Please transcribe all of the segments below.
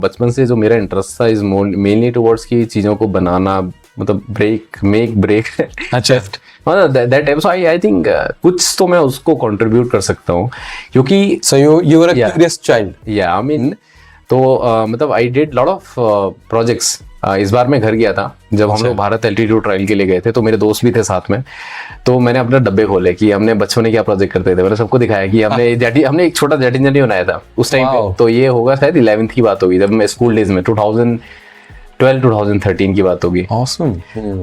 बचपन से जो मेरा इंटरेस्ट था इज मेनली टुवर्ड्स की चीज़ों को बनाना, मतलब ब्रेक अच्छा। मतलब that type. So I think कुछ तो मैं उसको कंट्रीब्यूट कर सकता हूँ, क्योंकि so you were a curious child. या आई मीन तो मतलब I did lot of projects. इस बार मैं घर गया था जब हम लोग भारत एल्टीट्यूड ट्रायल के लिए गए थे, तो मेरे दोस्त भी थे साथ में। तो मैंने अपने डब्बे खोले कि हमने बचपन में क्या प्रोजेक्ट करते थे, मैंने सबको दिखाया कि हमने एक छोटा जैटिन जनी बनाया था उस टाइम पे। तो ये होगा शायद 11th की बात होगी, जब मैं स्कूल डेज में 2012-2013 की बात होगी। Awesome.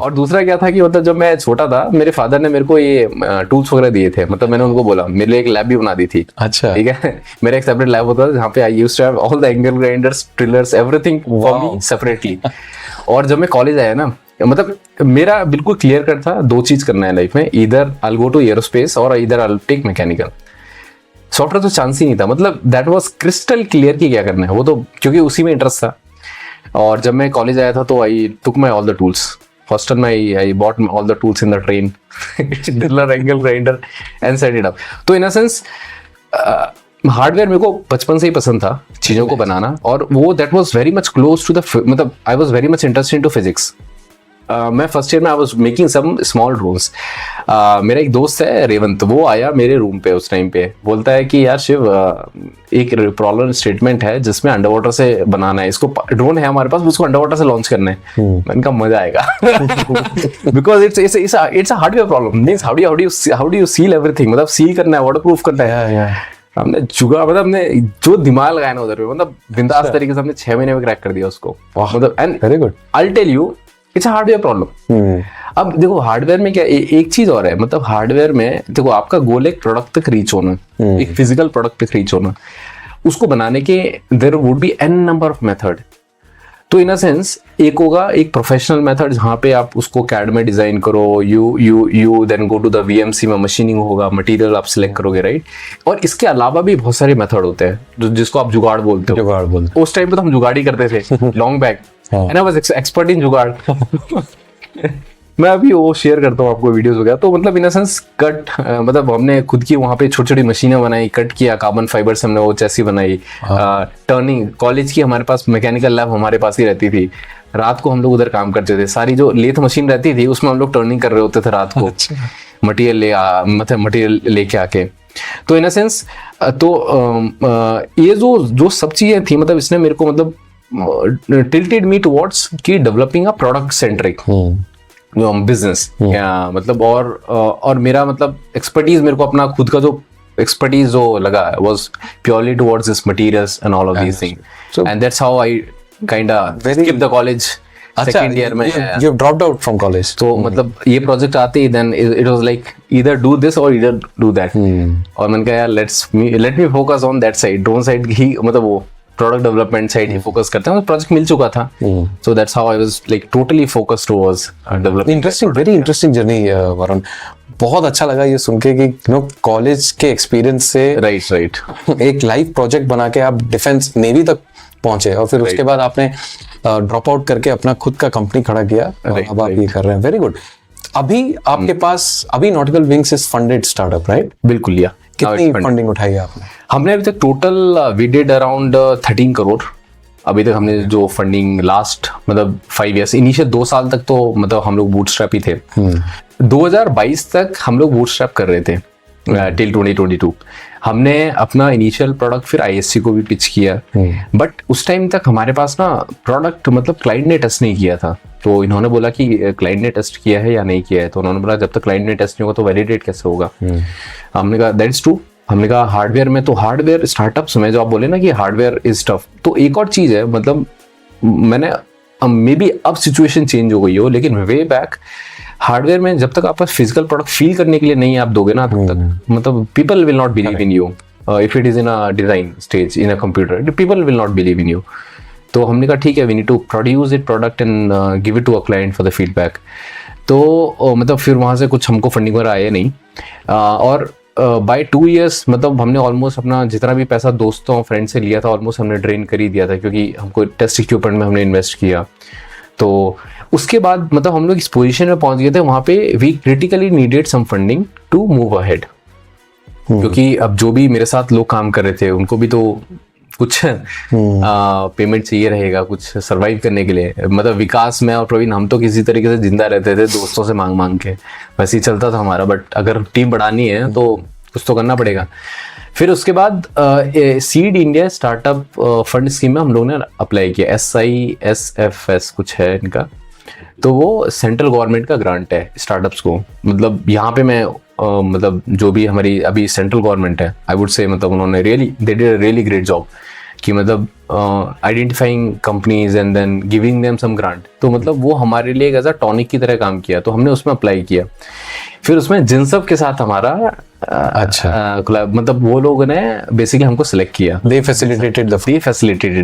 और दूसरा क्या था कि मतलब जब मैं छोटा था मेरे फादर ने मेरे को ये टूल्स वगैरह दिए थे, मतलब मैंने उनको बोला मेरे लिए एक लैब भी बना दी थी। अच्छा। ठीक है मेरा एक सेपरेट लैब होता था जहाँ पे I used to have all the angle grinders, drillers, everything for me separately. और जब मैं कॉलेज आया ना, मतलब मेरा बिल्कुल क्लियर कट था, दो चीज करना है लाइफ में, इधर I will go to aerospace और इधर I will take mechanical. Software तो चांस ही नहीं था, मतलब दैट वाज क्रिस्टल क्लियर कि क्या करना है वो, तो क्योंकि उसी में इंटरेस्ट था। और जब मैं कॉलेज आया था तो I took my all the tools hostel में, I bought all the tools in the train, driller, angle grinder and set it up. तो इन अ सेंस हार्डवेयर मेरे को बचपन से ही पसंद था चीज़ों को बनाना, और वो that was very much close to the, मतलब I was very much interested into physics. मैं फर्स्ट ईयर में I was making some small drones. मेरा एक दोस्त है रेवंत, वो आया मेरे रूम पे उस टाइम पे, बोलता है कि यार शिव एक प्रॉब्लम स्टेटमेंट है जिसमें अंडर वाटर से बनाना है, इसको ड्रोन है हमारे पास, उसको अंडर वाटर से लॉन्च करना है। मैंने कहा मजा आएगा because it's a hardware problem, means how do you seal everything, मतलब सील करना है, वाटर प्रूफ करना है। हमने जुगा, मतलब हमने जो दिमाग लगाया ना उधर पे, मतलब बिंदास तरीके से हमने 6 महीने में क्रैक कर दिया उसको, मतलब। And very good, I tell you it's a hardware problem. अब देखो हार्डवेयर में क्या एक चीज और है, मतलब हार्डवेयर में देखो आपका गोल एक प्रोडक्ट तक रीच होना, एक फिजिकल प्रोडक्ट तक रीच होना, उसको बनाने के there would be an number of method. तो इन अ सेंस एक होगा एक प्रोफेशनल मेथड जहाँ पे आप उसको कैड में डिजाइन करो, you then go to the VMC में मशीनिंग होगा, मटेरियल आप सिलेक्ट करोगे, राइट। और इसके अलावा भी बहुत सारे मेथड होते हैं जिसको आप जुगाड़ बोलते हो। उस टाइम पे तो हम जुगाड़ ही करते थे long back, and I was expert in जुगाड़ मैं अभी वो शेयर करता हूँ आपको वीडियोस वगैरह। तो मतलब इन अ सेंस कट, मतलब हमने खुद की वहाँ पे छोटी छोटी मशीनें बनाई, कट किया, कार्बन फाइबर से हमने वो चैसी बनाई, टर्निंग। कॉलेज की हमारे पास मैकेनिकल लैब हमारे पास ही रहती थी, रात को हम लोग उधर काम करते थे। सारी जो लेथ मशीन रहती थी उसमें हम लोग टर्निंग कर रहे होते थे रात को, मटेरियल लेके आके। तो इन अ सेंस तो ये जो सब चीजें थी, मतलब इसने मेरे को मतलब tilted me towards कि developing a product centric business, मतलब और मेरा मतलब expertise, मेरे को अपना खुद का जो expertise जो लगा was purely towards this materials and all of these things. And that's how I kinda skipped the college. Second year में you dropped out from college. तो मतलब ये प्रोजेक्ट आते ही then it was like either do this or either do that. और मैंने कहा यार let me focus on that side, drone side ही, मतलब वो प्रोडक्ट डेवलपमेंट साइड ही फोकस करते हैं। प्रोजेक्ट मिल चुका था, so that's how I was like totally focused towards development. Interesting, very interesting journey Varun. बहुत अच्छा लगा ये सुन के कि कॉलेज के एक्सपीरियंस से राइट एक लाइव प्रोजेक्ट बना के आप डिफेंस नेवी तक पहुंचे, और फिर उसके बाद आपने ड्रॉप आउट करके अपना खुद का कंपनी खड़ा किया, अब आप ये कर रहे हैं। Very good. अभी आपके पास अभी nautical wings is funded startup, right? बिल्कुल, या कितनी फंडिंग उठाई है आपने? हमने अभी तक total we did around 13 crore अभी तक हमने जो फंडिंग लास्ट मतलब 5 ईयर्स, इनिशियल 2 साल तक तो मतलब हम लोग बूटस्ट्रैप ही थे। 2022 तक हम लोग बूटस्ट्रैप कर रहे थे टिल 2022। हमने अपना इनिशियल प्रोडक्ट फिर आईएससी को भी पिच किया, बट उस टाइम तक हमारे पास ना प्रोडक्ट मतलब क्लाइंट ने टेस्ट नहीं किया था। तो इन्होंने बोला कि क्लाइंट ने टेस्ट किया है या नहीं किया है, तो उन्होंने बोला जब तक क्लाइंट ने टेस्ट नहीं होगा तो वैलिडेट कैसे होगा। हमने कहा दैट्स ट्रू। हमने कहा हार्डवेयर में, तो हार्डवेयर स्टार्टअप्स में जो आप बोले ना कि हार्डवेयर इज टफ, तो एक और चीज है, मतलब मैंने मे बी अब सिचुएशन चेंज हो गई हो, लेकिन वे बैक हार्डवेयर में जब तक आप फिजिकल प्रोडक्ट फील करने के लिए नहीं आप दोगे ना तब तक मतलब people will not believe in you. If it is in a design stage in a computer, people will not believe in you. तो हमने कहा ठीक है, we need to produce it product and give it to a client for the feedback. तो मतलब फिर वहाँ से कुछ हमको फंडिंग वगैरह आया नहीं, और बाय 2 years मतलब हमने ऑलमोस्ट अपना जितना भी पैसा दोस्तों फ्रेंड से लिया था ऑलमोस्ट हमने ड्रेन कर ही दिया था, क्योंकि हमको टेस्ट इक्विपमेंट में हमने इन्वेस्ट किया। तो उसके बाद मतलब हम लोग इस पोजीशन में पहुंच गए थे, वहाँ पे we critically needed some funding to move ahead, क्योंकि अब जो भी मेरे साथ लोग काम कर रहे थे उनको भी तो कुछ पेमेंट चाहिए रहेगा कुछ सरवाइव करने के लिए। मतलब विकास में और प्रवीण हम तो किसी तरीके से जिंदा रहते थे दोस्तों से मांग मांग के, वैसे ही चलता था हमारा। बट अगर टीम बढ़ानी है तो कुछ तो करना पड़ेगा। फिर उसके बाद seed India startup fund scheme में हम लोगों ने अप्लाई किया, SISFS कुछ है इनका। तो वो सेंट्रल गवर्नमेंट का ग्रांट है स्टार्टअप्स को। मतलब यहाँ पे मैं मतलब जो भी हमारी अभी सेंट्रल गवर्नमेंट है, आई वुड से मतलब उन्होंने they did a really great job कि मतलब identifying companies and then giving them some grant. तो मतलब वो हमारे लिए एक एज अ टॉनिक की तरह काम किया, तो हमने उसमें अप्लाई किया। फिर उसमें जिनसब के साथ हमारा मतलब वो लोगों ने बेसिकली हमको सिलेक्ट किया। They facilitated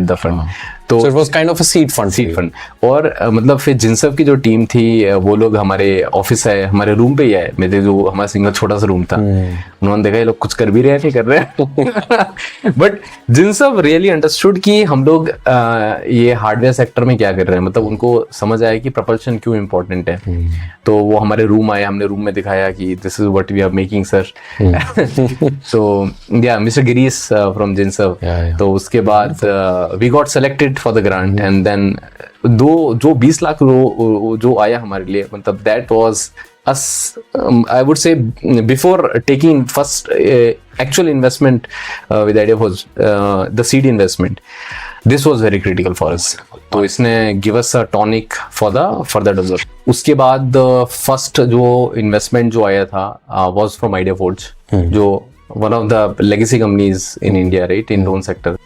the fund. तो it was kind of a seed fund. और मतलब फिर जिनसब की जो टीम थी वो लोग हमारे ऑफिस आए, हमारे रूम पे ही आए। मेरे जो हमारा सिंगल छोटा सा रूम था, उन्होंने देखा ये लोग कुछ कर भी रहे हैं नहीं कर रहे हैं। बट जिनसब रियली अंडरस्टूड कि हम लोग ये हार्डवेयर सेक्टर में क्या कर रहे हैं। मतलब उनको समझ आया कि प्रपल्शन क्यों इम्पोर्टेंट है। तो वो हमारे रूम आए, हमने रूम में दिखाया कि this is what we are making sir. So yeah, Mr. Girish from Jinsab. Yeah. तो उसके बाद we got selected for the grant and then जो 20 लाख जो आया हमारे लिए, मतलब that was us, I would say before taking first actual investment with idea was the seed investment. This was very critical for us. तो इसने give us a tonic for the further development. उसके बाद first जो investment जो आया था was from IdeaForge, जो one of the legacy companies in India, right, in drone sector.